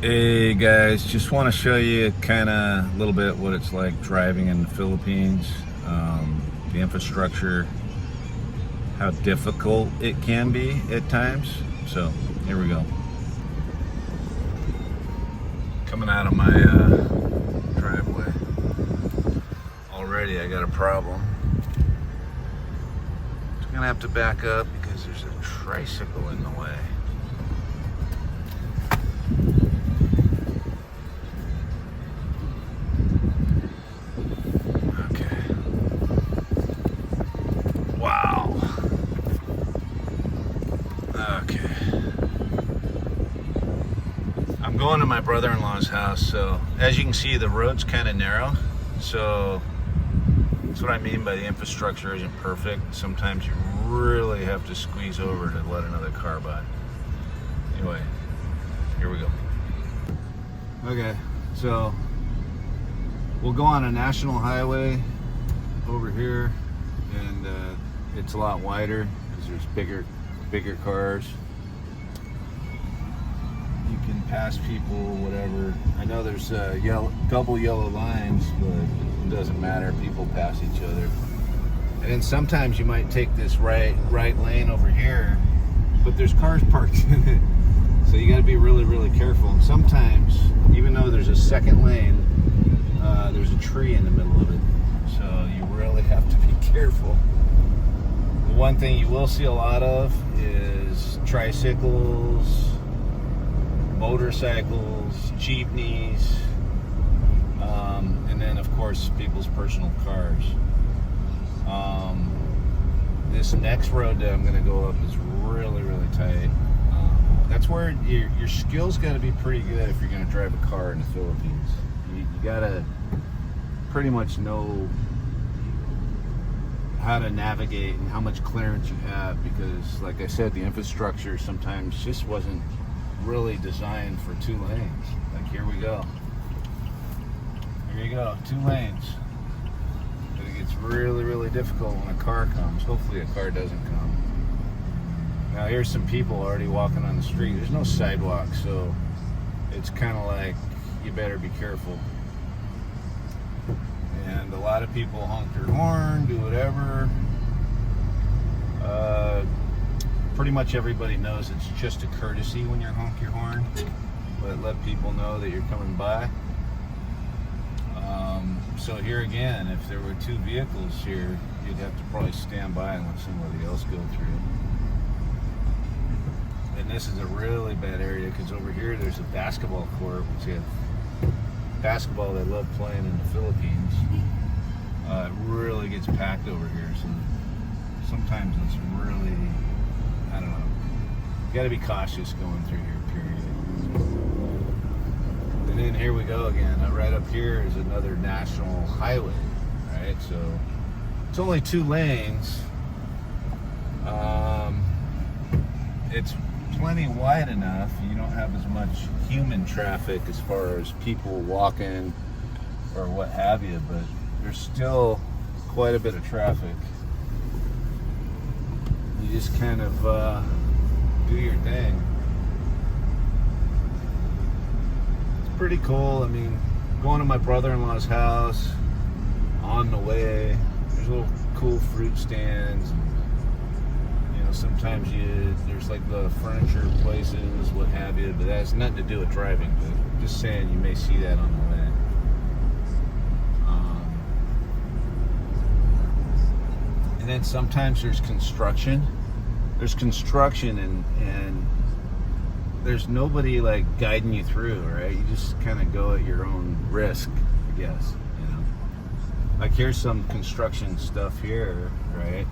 Hey guys, just want to show you kind of a little bit what it's like driving in the Philippines, the infrastructure, how difficult it can be at times. So here we go. Coming out of my driveway, already I got a problem. I'm gonna have to back up because there's a tricycle in the way. Wow. Okay. I'm going to my brother-in-law's house, so as you can see, the road's kind of narrow. So that's what I mean by the infrastructure isn't perfect. Sometimes you really have to squeeze over to let another car by. Anyway, here we go. Okay, so we'll go on a national highway over here, and it's a lot wider because there's bigger cars. You can pass people, whatever. I know there's double yellow lines, but it doesn't matter. People pass each other. And then sometimes you might take this right lane over here, but there's cars parked in it. So you got to be really careful. And sometimes, even though there's a second lane, there's a tree in the middle of it. So you really have to be careful. The one thing you will see a lot of is tricycles, motorcycles, jeepneys, and then of course people's personal cars. This next road that I'm going to go up is really tight. That's where your skills got to be pretty good if you're going to drive a car in the Philippines. You got to pretty much know how to navigate and how much clearance you have, because like I said, the infrastructure sometimes just wasn't really designed for 2 lanes. Like here we go. Here you go, 2 lanes. But it gets really difficult when a car comes. Hopefully a car doesn't come. Now here's some people already walking on the street. There's no sidewalk, so it's kind of like you better be careful. And a lot of people honk their horn, do whatever. Pretty much everybody knows it's just a courtesy when you honk your horn, but let people know that you're coming by. So here again, if there were 2 vehicles here, you'd have to probably stand by and let somebody else go through. And this is a really bad area because over here there's a basketball court, which you have basketball they love playing in the Philippines. It really gets packed over here, so sometimes it's really, I don't know, you got to be cautious going through here, period. And then here we go again. Right up here is another national highway, right? So it's only 2 lanes. It's plenty wide enough. You don't have as much human traffic as far as people walking or what have you, but there's still quite a bit of traffic. You just kind of do your thing. It's pretty cool. I mean, going to my brother-in-law's house, on the way, there's little cool fruit stands. You know, sometimes there's like the furniture places, what have you, but that has nothing to do with driving. But just saying, you may see that on the way. And then sometimes there's construction. There's construction and there's nobody like guiding you through, right? You just kind of go at your own risk, I guess, you know. Like here's some construction stuff here, right?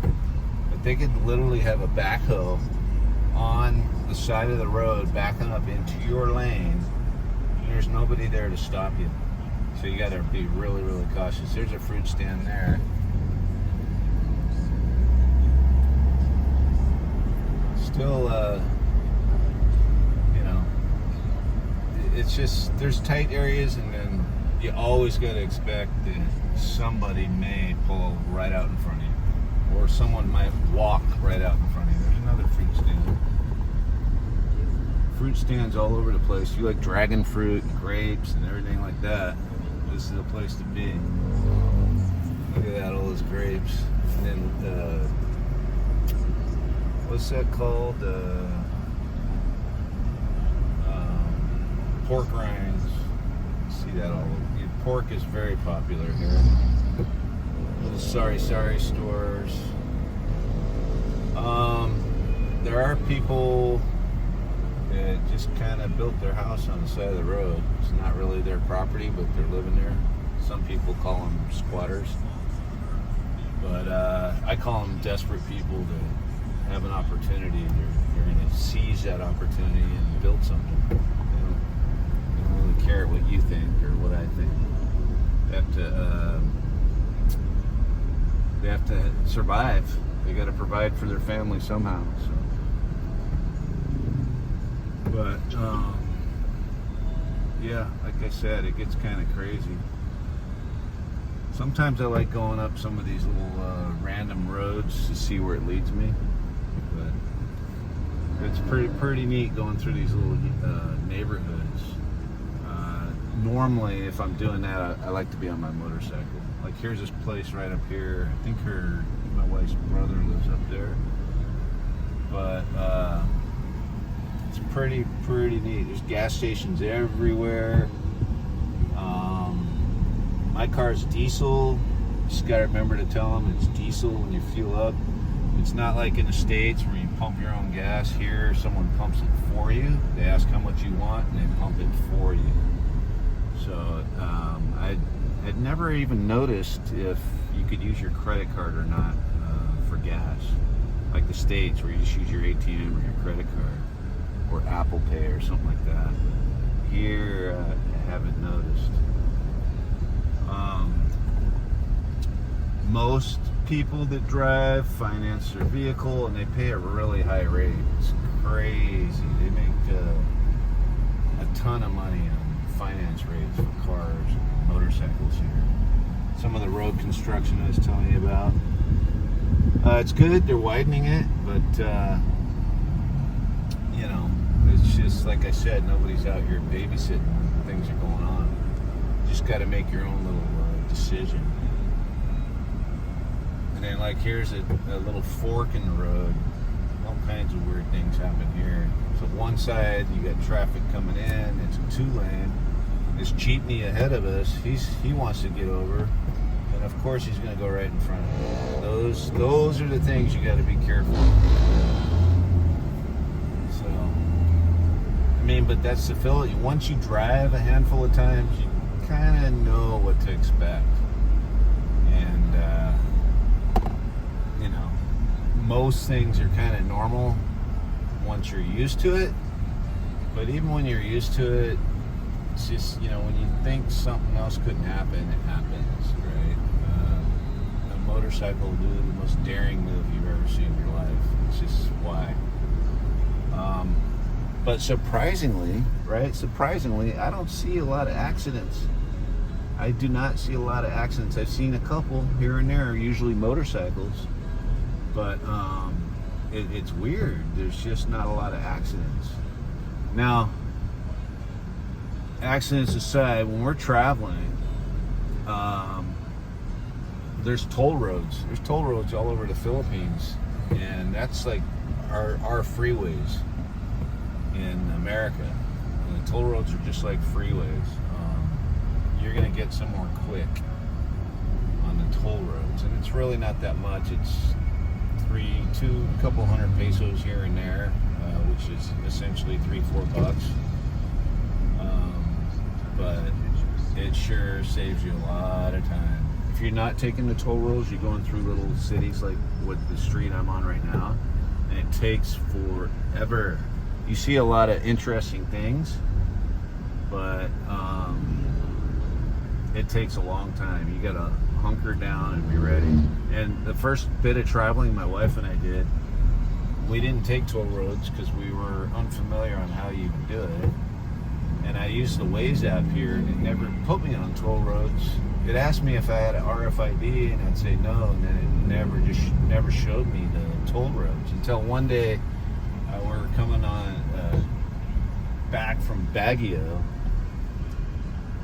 But they could literally have a backhoe on the side of the road backing up into your lane, and there's nobody there to stop you. So you gotta be really cautious. There's a fruit stand there. Still, you know, it's just, there's tight areas, and then you always got to expect that somebody may pull right out in front of you, or someone might walk right out in front of you. There's another fruit stand. fruit stands all over the place. You like dragon fruit and grapes and everything like that, this is a place to be. Look at that, all those grapes. And then, what's that called? Pork rinds. See that all over. Pork is very popular here. Little sorry stores. There are people that just kind of built their house on the side of the road. It's not really their property, but they're living there. Some people call them squatters, but I call them desperate people that have an opportunity. They're going to seize that opportunity and build something. They don't really care what you think or what I think. They have to survive. They got to provide for their family somehow. So. But yeah, like I said, it gets kind of crazy. Sometimes I like going up some of these little random roads to see where it leads me. But it's pretty neat going through these little neighborhoods. Normally, if I'm doing that, I like to be on my motorcycle. Like here's this place right up here. I think my wife's brother lives up there. But it's pretty neat. There's gas stations everywhere. My car's diesel. Just gotta remember to tell them it's diesel when you fuel up. It's not like in the States where you pump your own gas. Here, someone pumps it for you. They ask how much you want and they pump it for you. So I'd never even noticed if you could use your credit card or not for gas. Like the States where you just use your ATM or your credit card or Apple Pay or something like that. Here, I haven't noticed. Most people that drive finance their vehicle and they pay a really high rate. It's crazy. They make a ton of money on finance rates for cars and motorcycles here. Some of the road construction I was telling you about. It's good, they're widening it, but you know, it's just like I said, nobody's out here babysitting when things are going on. You just got to make your own little decision. And then like here's a little fork in the road. All kinds of weird things happen here. So one side you got traffic coming in, it's a 2-lane. This jeepney ahead of us, he wants to get over. And of course he's going to go right in front of us. Those are the things you got to be careful of. So, I mean, but that's the feeling. Once you drive a handful of times, you kind of know what to expect. And, you know, most things are kind of normal once you're used to it. But even when you're used to it, it's just, you know, when you think something else couldn't happen, it happens, right? A motorcycle will do the most daring move you've ever seen in your life. It's just why. But surprisingly, I don't see a lot of accidents. I do not see a lot of accidents. I've seen a couple here and there, usually motorcycles. But it's weird. There's just not a lot of accidents. Now, accidents aside, when we're traveling, there's toll roads. There's toll roads all over the Philippines, and that's like our freeways in America. And the toll roads are just like freeways. You're gonna get somewhere quick on the toll roads, and it's really not that much. It's a couple hundred pesos here and there, which is essentially $3-4. But it sure saves you a lot of time. If you're not taking the toll roads, you're going through little cities like what the street I'm on right now, and it takes forever. You see a lot of interesting things, but it takes a long time. You gotta hunker down and be ready. And the first bit of traveling my wife and I did, we didn't take toll roads because we were unfamiliar on how you even do it. And I used the Waze app here, and it never put me on toll roads. It asked me if I had an RFID, and I'd say no, and then it never showed me the toll roads until one day we were coming on back from Baguio,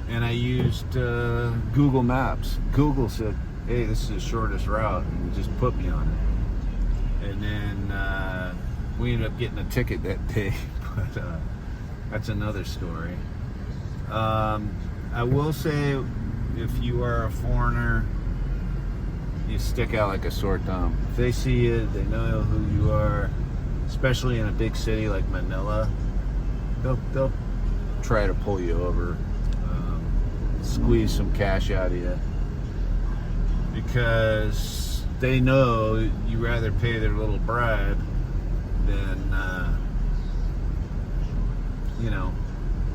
and I used Google Maps. Google said, hey, this is the shortest route, and just put me on it. And then we ended up getting a ticket that day, but that's another story. I will say, if you are a foreigner, you stick out like a sore thumb. If they see you, they know who you are, especially in a big city like Manila. They'll try to pull you over, squeeze some cash out of you, because they know you rather pay their little bribe than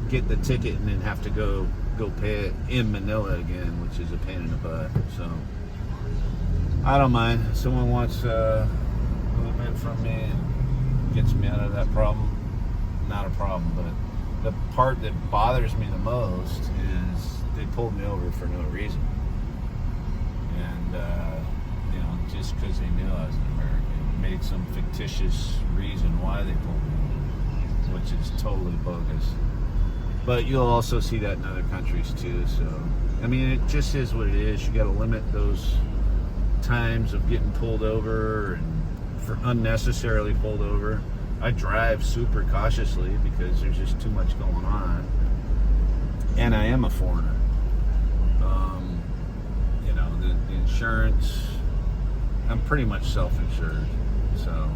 get the ticket and then have to go pay it in Manila again, which is a pain in the butt. So I don't mind. If someone wants a little bit from me and gets me out of that problem, not a problem. But the part that bothers me the most is they pulled me over for no reason, and just because they knew I was an American, made some fictitious reason why they pulled me over, which is totally bogus. But you'll also see that in other countries too. So I mean, it just is what it is. You got to limit those times of getting pulled over and for unnecessarily pulled over. I drive super cautiously because there's just too much going on, and I am a foreigner. The insurance, I'm pretty much self-insured, so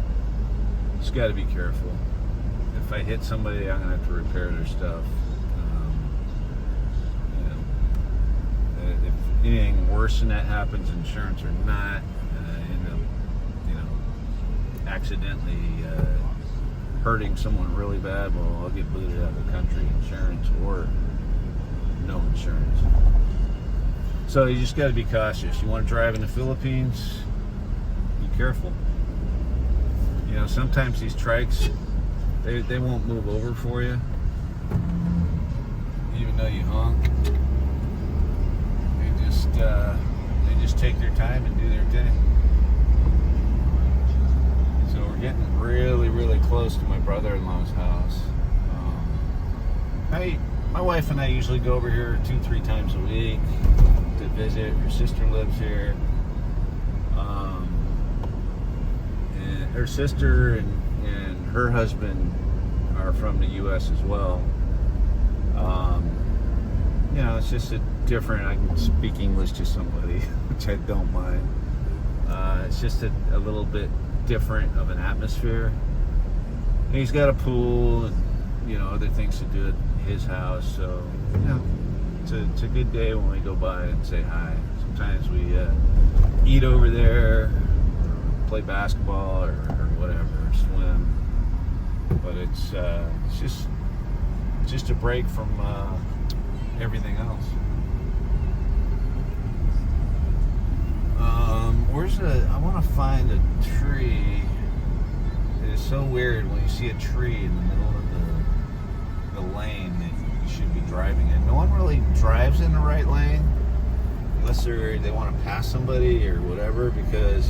just got to be careful. If I hit somebody, I'm gonna have to repair their stuff. If anything worse than that happens, insurance or not, end up, accidentally hurting someone really bad, well, I'll get booted out of the country, insurance or no insurance. So you just got to be cautious. You want to drive in the Philippines, be careful. Sometimes these trikes, they won't move over for you, even though you honk. They just take their time and do their thing. So we're getting really, really close to my brother-in-law's house. My wife and I usually go over here 2-3 times a week to visit. Her sister lives here. And her sister and her husband are from the U.S. as well. It's just a different, I can speak English to somebody, which I don't mind. It's just a little bit different of an atmosphere. And he's got a pool and, other things to do at his house. So, it's a good day when we go by and say hi. Sometimes we eat over there, or play basketball or whatever, or swim. But it's just a break from everything else. I want to find a tree. It is so weird when you see a tree in the middle of the lane that you should be driving in. No one really drives in the right lane unless they want to pass somebody or whatever, because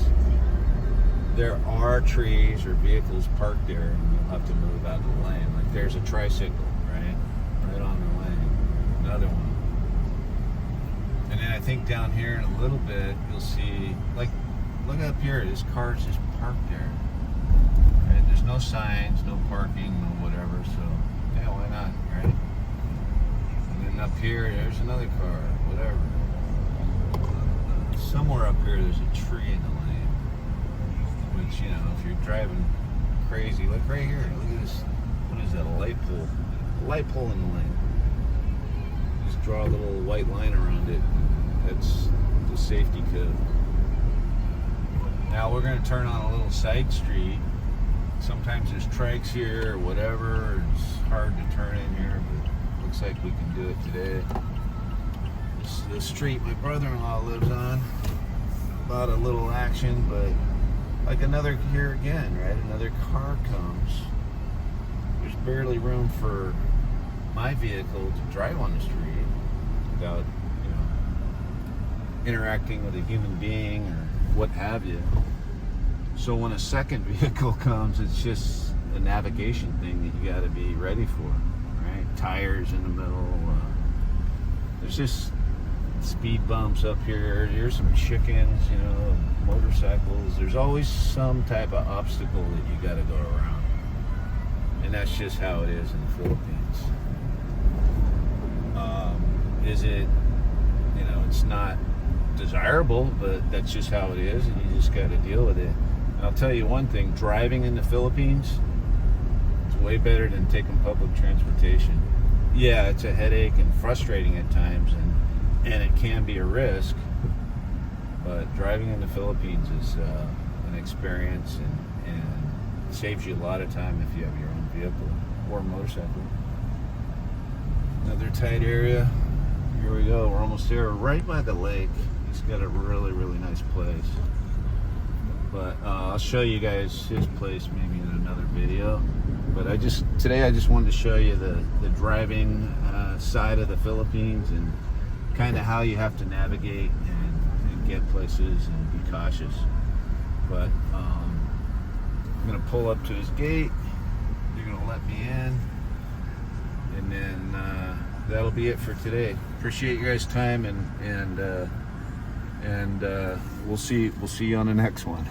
there are trees or vehicles parked there and you'll have to move out of the lane. Like there's a tricycle, right on the lane. Another one. And then I think down here in a little bit, you'll see, like, look up here, this car's just parked there. Right? There's no signs, no parking, no whatever, so, yeah, why not, right? And then up here, there's another car, whatever. Somewhere up here, there's a tree in the lane, which, if you're driving crazy, look right here, look at this, what is that, a light pole? A light pole in the lane. Just draw a little white line around it. That's the safety code. Now we're going to turn on a little side street. Sometimes there's trikes here or whatever. It's hard to turn in here, but looks like we can do it today. This is the street my brother-in-law lives on. About a little action, but like another here again, right? Another car comes. There's barely room for my vehicle to drive on the street without, interacting with a human being or what have you. So when a second vehicle comes, it's just a navigation thing that you got to be ready for, tires in the middle. There's just speed bumps up here. Here's some chickens, you know, motorcycles. There's always some type of obstacle that you got to go around. And that's just how it is in the Philippines. Is it, you know, it's not desirable, but that's just how it is, and you just got to deal with it. And I'll tell you one thing, driving in the Philippines is way better than taking public transportation. Yeah, it's a headache and frustrating at times, and it can be a risk, but driving in the Philippines is an experience, and saves you a lot of time if you have your own vehicle or motorcycle. Another tight area. Here we go. We're almost there, right by the lake. He's got a really, really nice place. But I'll show you guys his place maybe in another video. But today I just wanted to show you the driving side of the Philippines and kind of how you have to navigate and get places and be cautious. But I'm gonna pull up to his gate. They're gonna let me in, and then that'll be it for today. Appreciate your guys' time, and we'll see you on the next one.